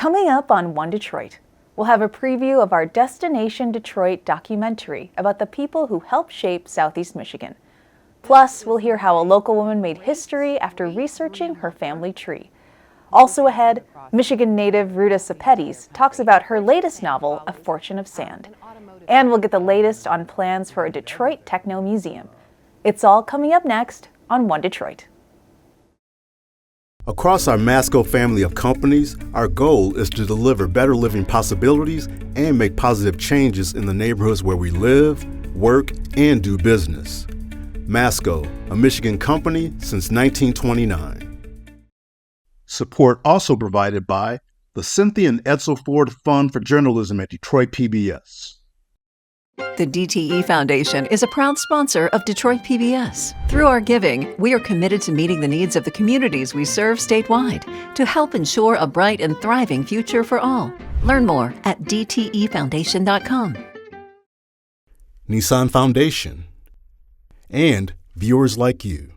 Coming up on One Detroit, we'll have a preview of our Destination Detroit documentary about the people who helped shape Southeast Michigan. Plus, we'll hear how a local woman made history after researching her family tree. Also ahead, Michigan native Ruta Sepetys talks about her latest novel, A Fortune of Sand. And we'll get the latest on plans for a Detroit Techno Museum. It's all coming up next on One Detroit. Across our Masco family of companies, our goal is to deliver better living possibilities and make positive changes in the neighborhoods where we live, work, and do business. Masco, a Michigan company since 1929. Support also provided by the Cynthia and Edsel Ford Fund for Journalism at Detroit PBS. The DTE Foundation is a proud sponsor of Detroit PBS. Through our giving, we are committed to meeting the needs of the communities we serve statewide to help ensure a bright and thriving future for all. Learn more at dtefoundation.com. Nissan Foundation and viewers like you.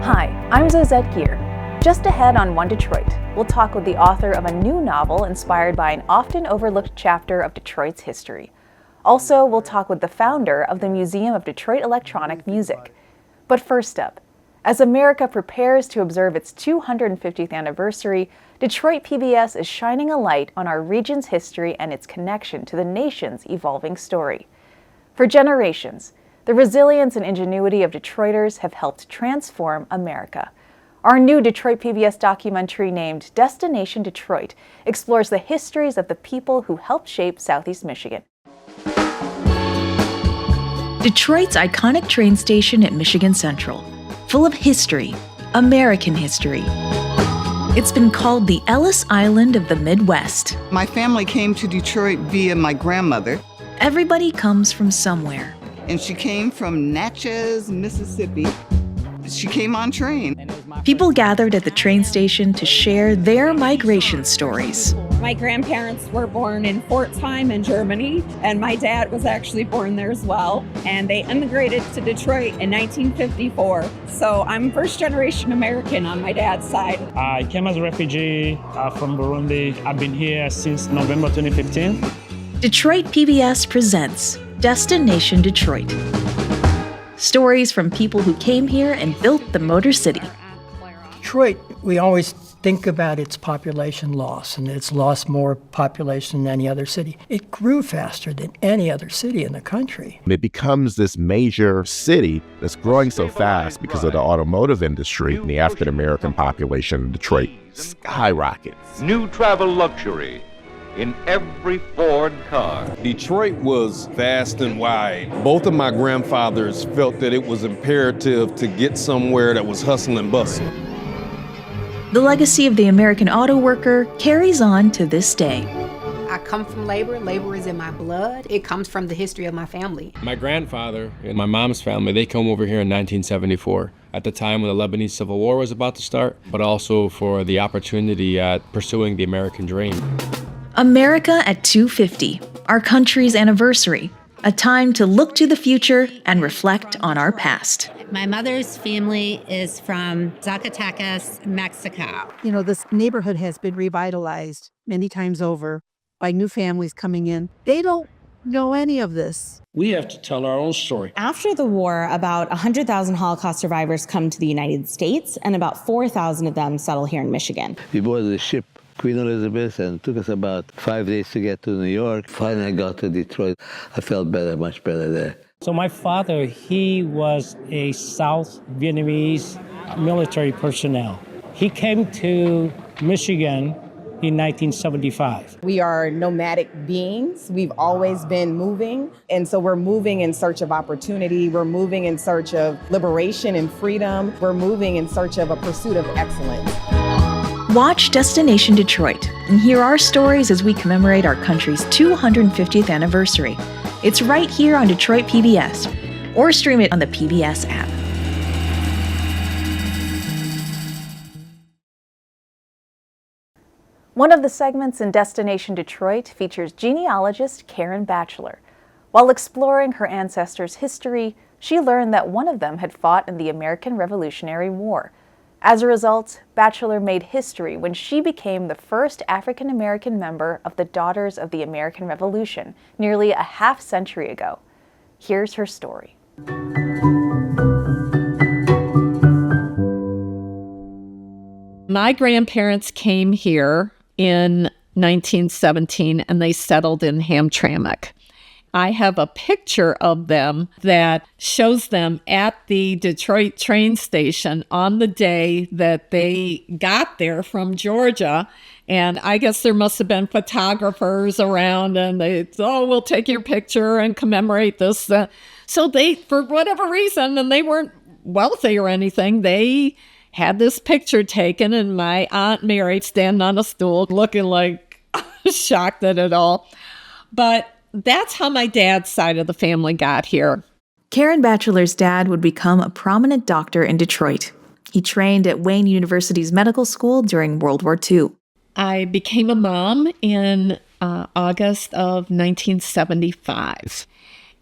Hi, I'm Zozette Gear. Just ahead on One Detroit, we'll talk with the author of a new novel inspired by an often overlooked chapter of Detroit's history. Also, we'll talk with the founder of the Museum of Detroit Electronic Music. But first up, as America prepares to observe its 250th anniversary, Detroit PBS is shining a light on our region's history and its connection to the nation's evolving story. For generations, the resilience and ingenuity of Detroiters have helped transform America. Our new Detroit PBS documentary named Destination Detroit explores the histories of the people who helped shape Southeast Michigan. Detroit's iconic train station at Michigan Central, full of history, American history. It's been called the Ellis Island of the Midwest. My family came to Detroit via my grandmother. Everybody comes from somewhere. And she came from Natchez, Mississippi. She came on train. People gathered at the train station to share their migration stories. My grandparents were born in Pforzheim in Germany, and my dad was actually born there as well. And they immigrated to Detroit in 1954. So I'm first generation American on my dad's side. I came as a refugee from Burundi. I've been here since November 2015. Detroit PBS presents Destination Detroit. Stories from people who came here and built the Motor City. Detroit, we always think about its population loss, and it's lost more population than any other city. It grew faster than any other city in the country. It becomes this major city that's growing so fast because of the automotive industry. The African American population in Detroit skyrockets. New travel luxury in every Ford car. Detroit was vast and wide. Both of my grandfathers felt that it was imperative to get somewhere that was hustle and bustle. The legacy of the American auto worker carries on to this day. I come from labor. Labor is in my blood. It comes from the history of my family. My grandfather and my mom's family, they came over here in 1974 at the time when the Lebanese Civil War was about to start, but also for the opportunity at pursuing the American dream. America at 250, our country's anniversary, a time to look to the future and reflect on our past. My mother's family is from Zacatecas, Mexico. You know, this neighborhood has been revitalized many times over by new families coming in. They don't know any of this. We have to tell our own story. After the war, about 100,000 Holocaust survivors come to the United States, and about 4,000 of them settle here in Michigan. We boarded the ship Queen Elizabeth, and it took us about 5 days to get to New York. Finally, I got to Detroit. I felt better, much better there. So my father, he was a South Vietnamese military personnel. He came to Michigan in 1975. We are nomadic beings. We've always been moving. And so we're moving in search of opportunity. We're moving in search of liberation and freedom. We're moving in search of a pursuit of excellence. Watch Destination Detroit and hear our stories as we commemorate our country's 250th anniversary. It's right here on Detroit PBS, or stream it on the PBS app. One of the segments in Destination Detroit features genealogist Karen Batchelor. While exploring her ancestors' history, she learned that one of them had fought in the American Revolutionary War. As a result, Batchelor made history when she became the first African-American member of the Daughters of the American Revolution nearly a half-century ago. Here's her story. My grandparents came here in 1917 and they settled in Hamtramck. I have a picture of them that shows them at the Detroit train station on the day that they got there from Georgia. And I guess there must have been photographers around and they, we'll take your picture and commemorate this. So they, for whatever reason, and they weren't wealthy or anything, they had this picture taken, and my Aunt Mary standing on a stool looking like shocked at it all. But that's how my dad's side of the family got here. Karen Batchelor's dad would become a prominent doctor in Detroit. He trained at Wayne University's medical school during World War II. I became a mom in August of 1975.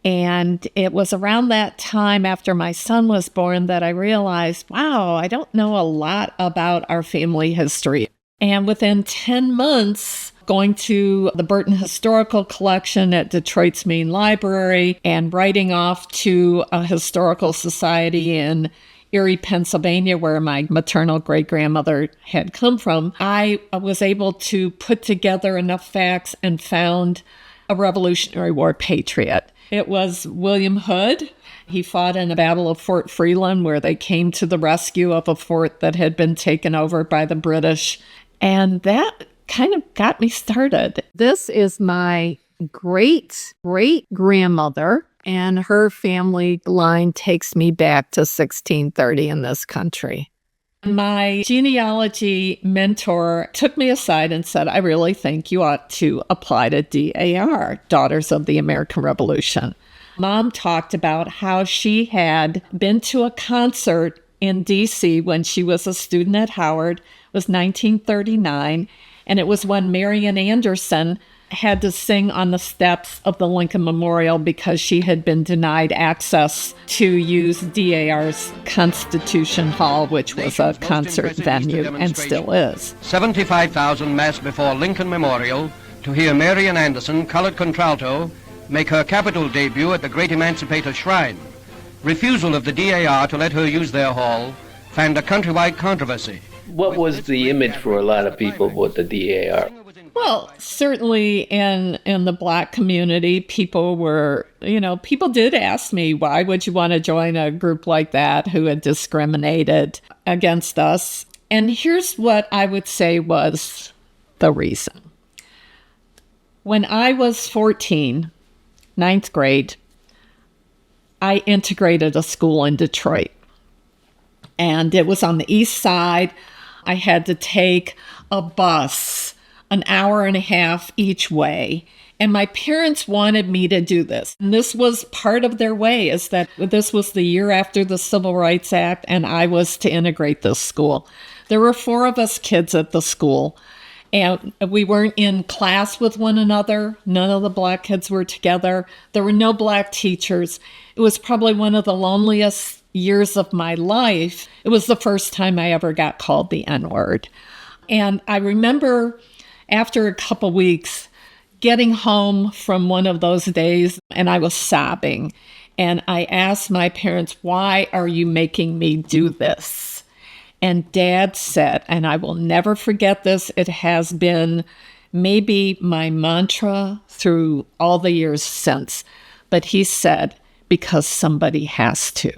And it was around that time after my son was born that I realized, wow, I don't know a lot about our family history. And within 10 months, going to the Burton Historical Collection at Detroit's main library and writing off to a historical society in Erie, Pennsylvania, where my maternal great-grandmother had come from, I was able to put together enough facts and found a Revolutionary War patriot. It was William Hood. He fought in the Battle of Fort Freeland, where they came to the rescue of a fort that had been taken over by the British. And that kind of got me started. This is my great-great-grandmother, and her family line takes me back to 1630 in this country. My genealogy mentor took me aside and said, I really think you ought to apply to DAR, Daughters of the American Revolution. Mom talked about how she had been to a concert in D.C. when she was a student at Howard. It was 1939, and it was when Marian Anderson had to sing on the steps of the Lincoln Memorial because she had been denied access to use DAR's Constitution Hall, which was a concert venue and still is. 75,000 massed before Lincoln Memorial to hear Marian Anderson, colored contralto, make her capital debut at the Great Emancipator Shrine. Refusal of the DAR to let her use their hall fanned a countrywide controversy. What was the image for a lot of people with the DAR? Well, certainly in the Black community, people did ask me, why would you want to join a group like that who had discriminated against us? And here's what I would say was the reason. When I was 14, ninth grade, I integrated a school in Detroit. And it was on the east side. I had to take a bus an hour and a half each way. And my parents wanted me to do this. And this was part of their way, is that this was the year after the Civil Rights Act, and I was to integrate this school. There were 4 of us kids at the school, and we weren't in class with one another. None of the Black kids were together. There were no Black teachers. It was probably one of the loneliest years of my life. It was the first time I ever got called the N-word. And I remember after a couple weeks getting home from one of those days, and I was sobbing. And I asked my parents, why are you making me do this? And Dad said, and I will never forget this, it has been maybe my mantra through all the years since, but he said, because somebody has to.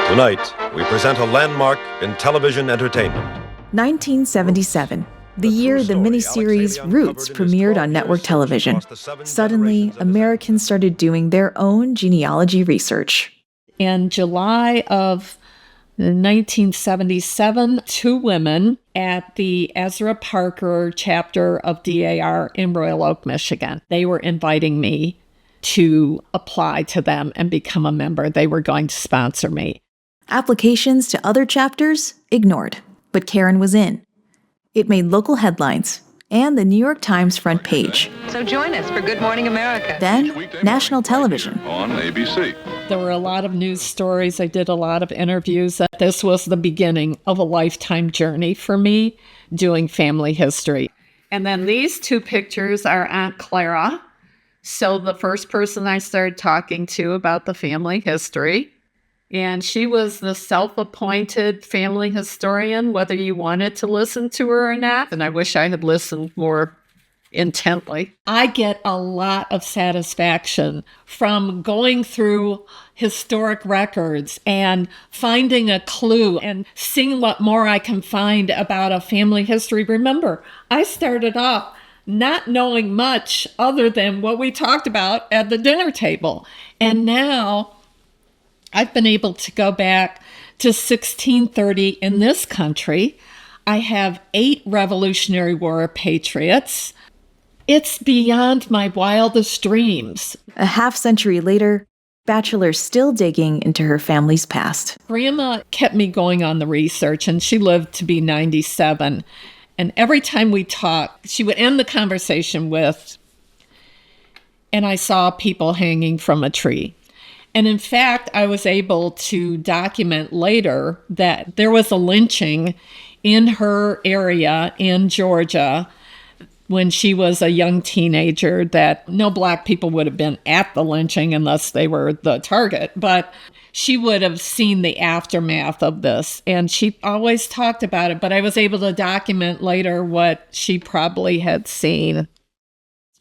Tonight, we present a landmark in television entertainment. 1977, the year the miniseries Roots premiered on network television. Suddenly, Americans started doing their own genealogy research. In July of 1977, 2 women at the Ezra Parker chapter of DAR in Royal Oak, Michigan, they were inviting me to apply to them and become a member. They were going to sponsor me. Applications to other chapters ignored, but Karen was in. It made local headlines and the New York Times front page. So join us for Good Morning America. Then, national television. On ABC. There were a lot of news stories. I did a lot of interviews. This was the beginning of a lifetime journey for me doing family history. And then these two pictures are Aunt Clara. So the first person I started talking to about the family history. And she was the self-appointed family historian, whether you wanted to listen to her or not. And I wish I had listened more intently. I get a lot of satisfaction from going through historic records and finding a clue and seeing what more I can find about a family history. Remember, I started off not knowing much other than what we talked about at the dinner table. And now I've been able to go back to 1630 in this country. I have 8 Revolutionary War patriots. It's beyond my wildest dreams. A half-century later, Bachelor's still digging into her family's past. Grandma kept me going on the research, and she lived to be 97. And every time we talked, she would end the conversation with, "And I saw people hanging from a tree." And in fact, I was able to document later that there was a lynching in her area in Georgia when she was a young teenager, that no Black people would have been at the lynching unless they were the target. But she would have seen the aftermath of this. And she always talked about it, but I was able to document later what she probably had seen.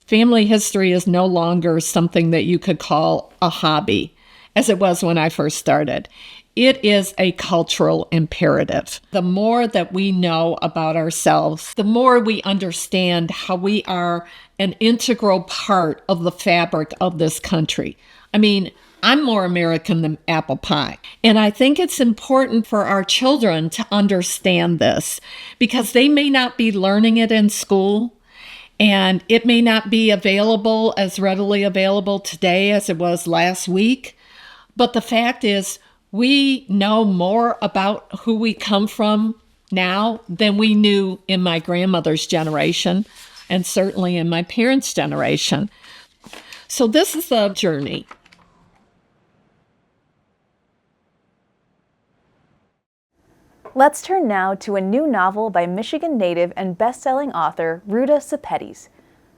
Family history is no longer something that you could call a hobby, as it was when I first started. It is a cultural imperative. The more that we know about ourselves, the more we understand how we are an integral part of the fabric of this country. I mean, I'm more American than apple pie. And I think it's important for our children to understand this, because they may not be learning it in school, and it may not be available as readily available today as it was last week. But the fact is, we know more about who we come from now than we knew in my grandmother's generation, and certainly in my parents' generation. So this is a journey. Let's turn now to a new novel by Michigan native and best-selling author Ruta Sepetys.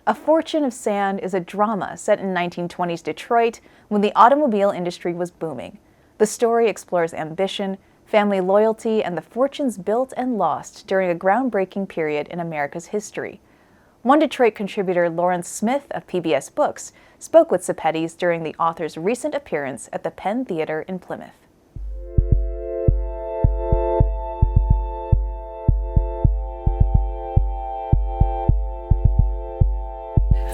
A Fortune of Sand is a drama set in 1920s Detroit when the automobile industry was booming. The story explores ambition, family loyalty, and the fortunes built and lost during a groundbreaking period in America's history. One Detroit contributor, Lawrence Smith of PBS Books, spoke with Sepetys during the author's recent appearance at the Penn Theater in Plymouth.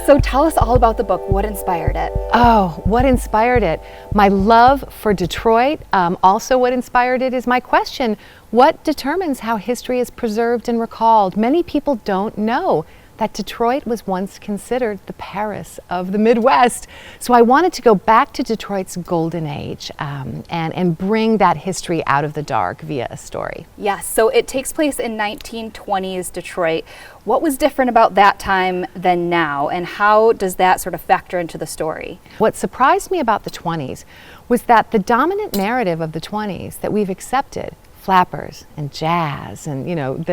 So tell us all about the book. What inspired it? Oh, what inspired it? My love for Detroit. Also what inspired it is my question, what determines how history is preserved and recalled? Many people don't know that Detroit was once considered the Paris of the Midwest. So I wanted to go back to Detroit's golden age and bring that history out of the dark via a story. Yes, so it takes place in 1920s Detroit. What was different about that time than now, and how does that sort of factor into the story? What surprised me about the 20s was that the dominant narrative of the 20s that we've accepted, flappers and jazz and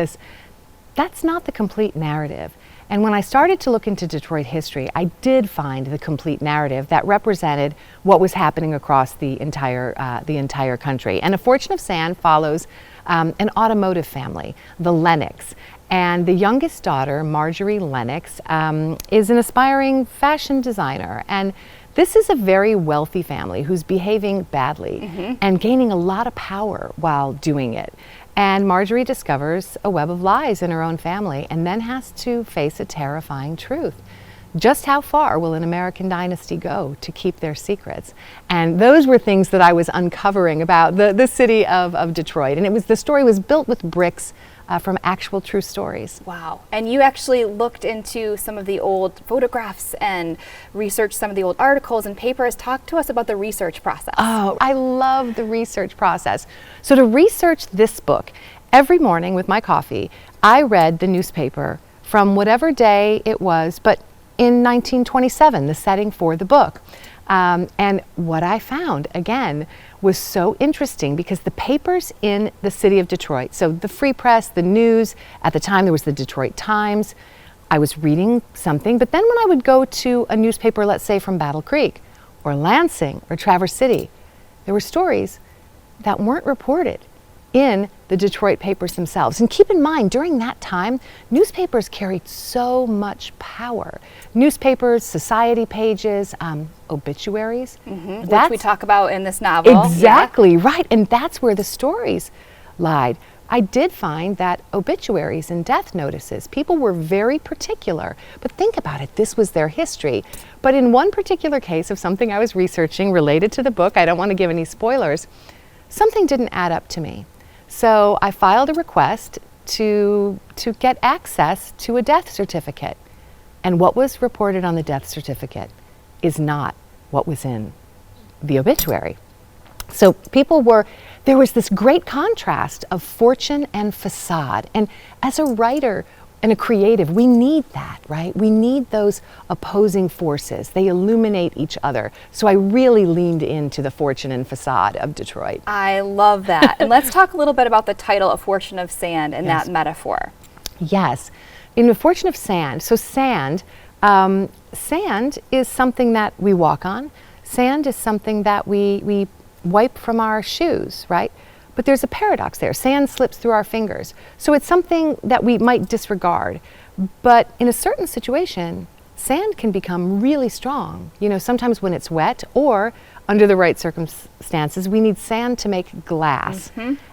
that's not the complete narrative. And when I started to look into Detroit history, I did find the complete narrative that represented what was happening across the entire country. And A Fortune of Sand follows an automotive family, the Lennox. And the youngest daughter, Marjorie Lennox, is an aspiring fashion designer. And this is a very wealthy family who's behaving badly and gaining a lot of power while doing it. And Marjorie discovers a web of lies in her own family and then has to face a terrifying truth. Just how far will an American dynasty go to keep their secrets? And those were things that I was uncovering about the city of Detroit. And the story was built with bricks from actual true stories. Wow. And you actually looked into some of the old photographs and researched some of the old articles and papers. Talk to us about the research process. Oh, I love the research process. So to research this book, every morning with my coffee, I read the newspaper from whatever day it was, but in 1927, the setting for the book. And what I found, again, was so interesting because the papers in the city of Detroit, so the Free Press, the news, at the time there was the Detroit Times, I was reading something, but then when I would go to a newspaper, let's say from Battle Creek or Lansing or Traverse City, there were stories that weren't reported in the Detroit papers themselves. And keep in mind, during that time, newspapers carried so much power. Newspapers, society pages, obituaries. Which we talk about in this novel. Exactly, right. And that's where the stories lied. I did find that obituaries and death notices, people were very particular. But think about it, this was their history. But in one particular case of something I was researching related to the book, I don't want to give any spoilers, something didn't add up to me. So I filed a request to get access to a death certificate. And what was reported on the death certificate is not what was in the obituary. So there was this great contrast of fortune and facade. And as a writer and a creative, we need that, right? We need those opposing forces. They illuminate each other. So I really leaned into the fortune and facade of Detroit. I love that. And let's talk a little bit about the title, A Fortune of Sand, and that metaphor. Yes. In A Fortune of Sand, so sand is something that we walk on. Sand is something that we wipe from our shoes, right? But there's a paradox there. Sand slips through our fingers. So it's something that we might disregard. But in a certain situation, sand can become really strong. You know, sometimes when it's wet or under the right circumstances, we need sand to make glass.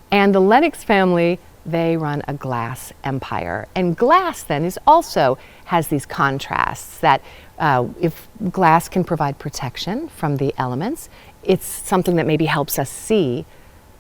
And the Lennox family, they run a glass empire. And glass then has these contrasts that if glass can provide protection from the elements, it's something that maybe helps us see,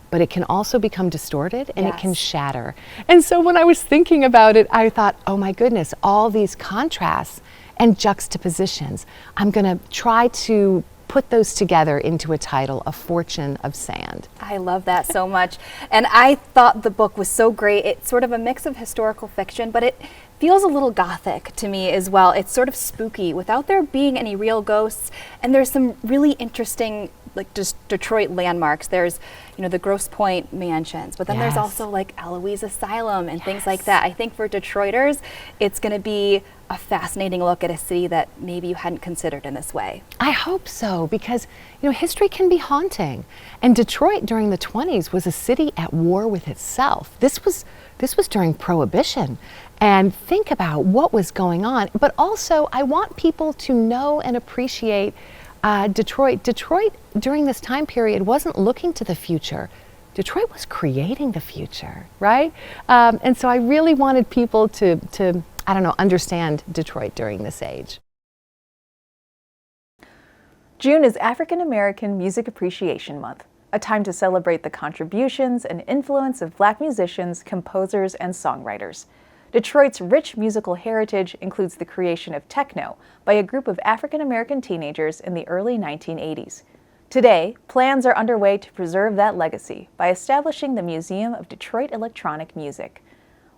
but it can also become distorted and it can shatter. And so when I was thinking about it, I thought, oh my goodness, all these contrasts and juxtapositions, I'm gonna try to put those together into a title, A Fortune of Sand. I love that so much. And I thought the book was so great. It's sort of a mix of historical fiction, but it feels a little gothic to me as well. It's sort of spooky without there being any real ghosts. And there's some really interesting, like, just Detroit landmarks. There's, you know, the Grosse Pointe mansions, but then there's also like Eloise Asylum and things like that. I think for Detroiters, it's going to be a fascinating look at a city that maybe you hadn't considered in this way. I hope so, because, you know, history can be haunting. And Detroit during the 20s was a city at war with itself. This was during Prohibition. And think about what was going on. But also, I want people to know and appreciate Detroit. Detroit during this time period wasn't looking to the future. Detroit was creating the future, right? And so I really wanted people to I don't know, understand Detroit during this age. June is African American Music Appreciation Month, a time to celebrate the contributions and influence of Black musicians, composers, and songwriters. Detroit's rich musical heritage includes the creation of techno by a group of African American teenagers in the early 1980s. Today, plans are underway to preserve that legacy by establishing the Museum of Detroit Electronic Music.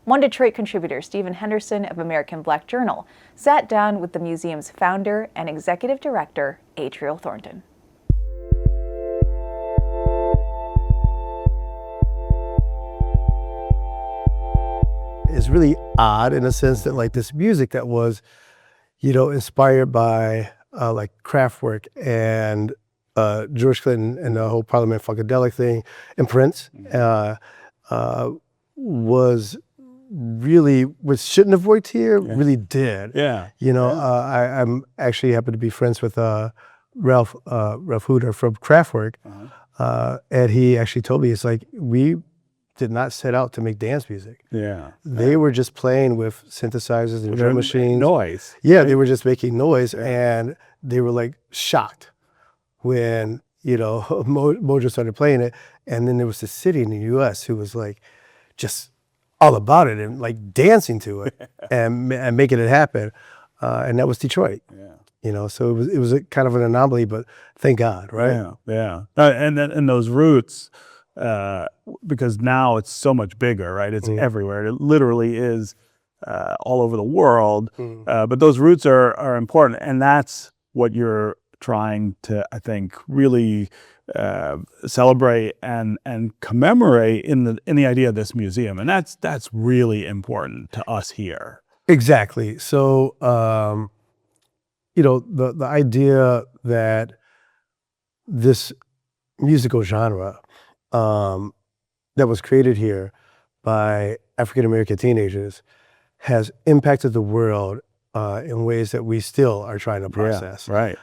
One Detroit contributor, Stephen Henderson of American Black Journal, sat down with the museum's founder and executive director, Adriel Thornton. It's really odd in a sense that, like, this music that was, you know, inspired by like Kraftwerk and George Clinton and the whole Parliament Funkadelic thing and Prince was really, what shouldn't have worked here, really did. You know, I'm actually happen to be friends with Ralph Hooter from Kraftwerk, and he actually told me, it's like, we did not set out to make dance music. They were just playing with synthesizers and drum machines. Noise. Yeah, they were just making noise, and they were like shocked when, you know, Mojo started playing it. And then there was this city in the US who was like just all about it and like dancing to it and making it happen. And that was Detroit. You know, so it was a kind of an anomaly, but thank God, right? And those roots because now it's so much bigger, right? It's everywhere. It literally is all over the world. But those roots are important, and that's what you're trying to, I think, really celebrate and commemorate in the idea of this museum, and that's really important to us here. Exactly. So the idea that this musical genre that was created here by African American teenagers has impacted the world in ways that we still are trying to process. Yeah, right.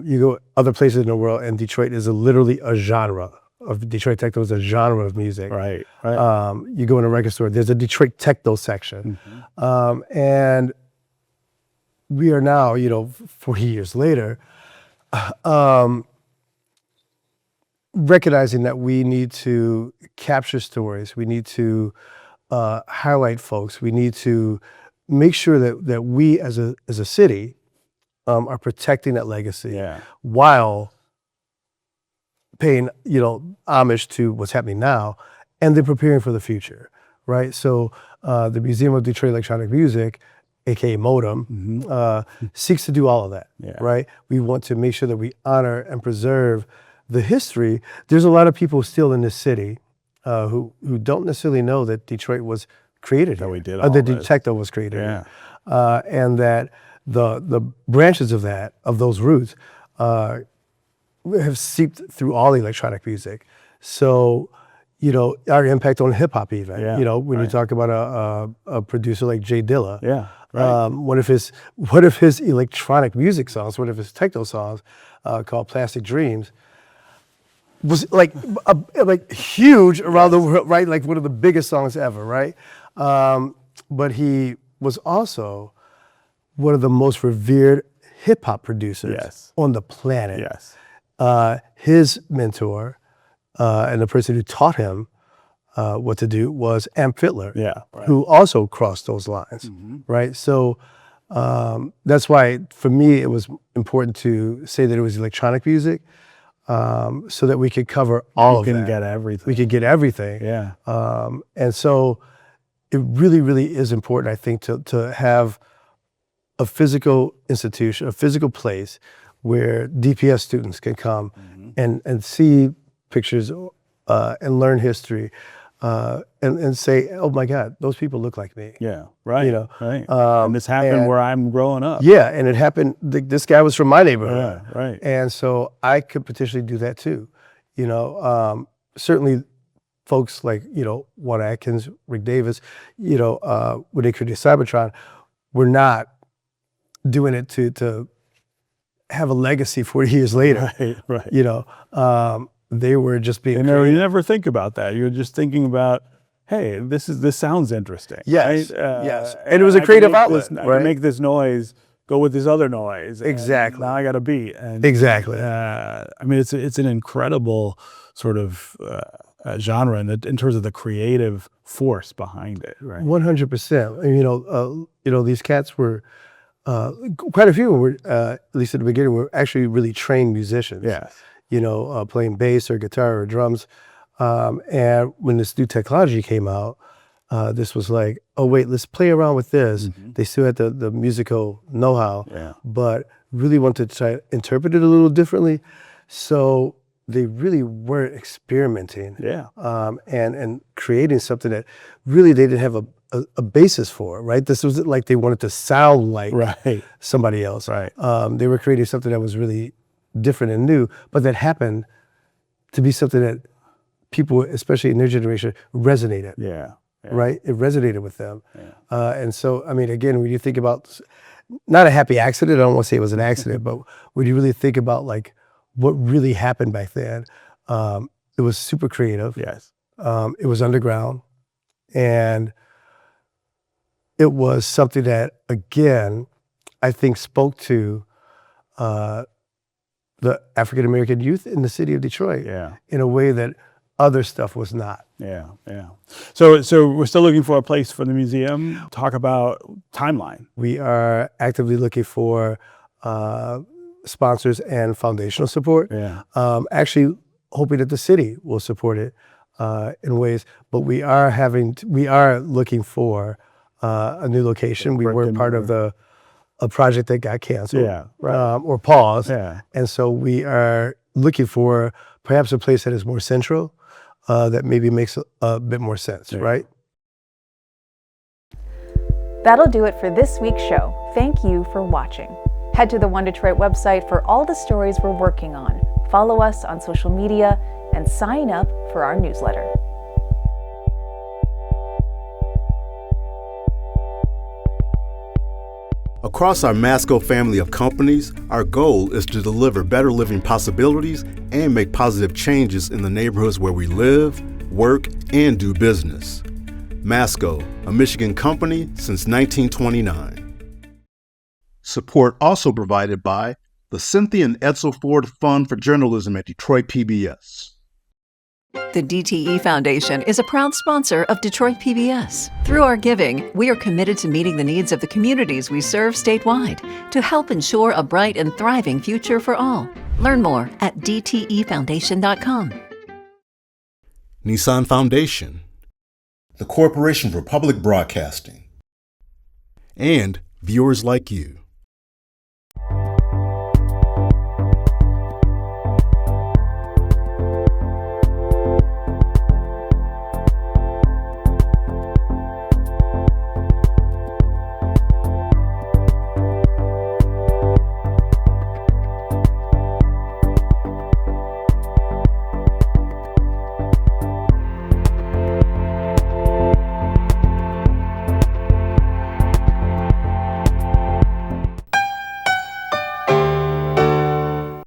You go other places in the world, and Detroit is literally a genre of Detroit techno is a genre of music. Right, right. You go in a record store, there's a Detroit techno section, and we are now, 40 years later, recognizing that we need to capture stories, we need to highlight folks, we need to make sure that we as a city are protecting that legacy while paying homage to what's happening now, and then preparing for the future, right? So the Museum of Detroit Electronic Music, aka Modem, seeks to do all of that, right? We want to make sure that we honor and preserve the history. There's a lot of people still in this city who don't necessarily know that Detroit was created here. We did that techno was created here. And that the branches of those roots have seeped through all electronic music. So, our impact on hip hop even, when you talk about a producer like Jay Dilla, one of his electronic music songs, one of his techno songs called Plastic Dreams, was like huge around the world, right? Like one of the biggest songs ever, right? But he was also one of the most revered hip hop producers on the planet. His mentor and the person who taught him what to do was Amp Fittler, who also crossed those lines, right? So that's why, for me, it was important to say that it was electronic music, so that we could cover all of that. We can get everything. We could get everything. Yeah. And so it really, really is important, I think, to have a physical institution, a physical place where DPS students can come and see pictures and learn history and say, oh my God, those people look like me. Yeah, right. Right. And this happened where I'm growing up. Yeah, and it happened, this guy was from my neighborhood. Yeah, right. And so I could potentially do that too. Certainly folks like, Juan Atkins, Rick Davis, when they created Cybertron, were not doing it to have a legacy 40 years later. Right. They were just being you never think about that. You're just thinking about, hey, this sounds interesting. Yes, right? yes. And it was a creative outlet, I right? can make this noise go with this other noise. Exactly. Now I got a beat. And, exactly. It's an incredible sort of genre in terms of the creative force behind it. Right. 100%. These cats were quite a few were, at least at the beginning, were actually really trained musicians. Yes. Playing bass or guitar or drums. And when this new technology came out, this was like, oh wait, let's play around with this. They still had the musical know-how, but really wanted to try to interpret it a little differently. So they really were experimenting and creating something that really they didn't have a basis for, right? This wasn't like they wanted to sound like somebody else. Right. They were creating something that was really different and new, but that happened to be something that people, especially in their generation, resonated. Yeah. Right? It resonated with them. And so, again, when you think about, not a happy accident, I don't want to say it was an accident, but when you really think about like what really happened back then, it was super creative. Yes. It was underground. And it was something that, again, I think spoke to the African-American youth in the city of Detroit in a way that other stuff was not. Yeah. So we're still looking for a place for the museum. Talk about timeline. We are actively looking for sponsors and foundational support. Yeah. Actually hoping that the city will support it. in ways. But we are looking for a new location. We were part of a project that got canceled, or paused, and so we are looking for perhaps a place that is more central, that maybe makes a bit more sense, right? That'll do it for this week's show. Thank you for watching. Head to the One Detroit website for all the stories we're working on. Follow us on social media and sign up for our newsletter. Across our Masco family of companies, our goal is to deliver better living possibilities and make positive changes in the neighborhoods where we live, work, and do business. Masco, a Michigan company since 1929. Support also provided by the Cynthia and Edsel Ford Fund for Journalism at Detroit PBS. The DTE Foundation is a proud sponsor of Detroit PBS. Through our giving, we are committed to meeting the needs of the communities we serve statewide to help ensure a bright and thriving future for all. Learn more at dtefoundation.com. Nissan Foundation, the Corporation for Public Broadcasting, and viewers like you.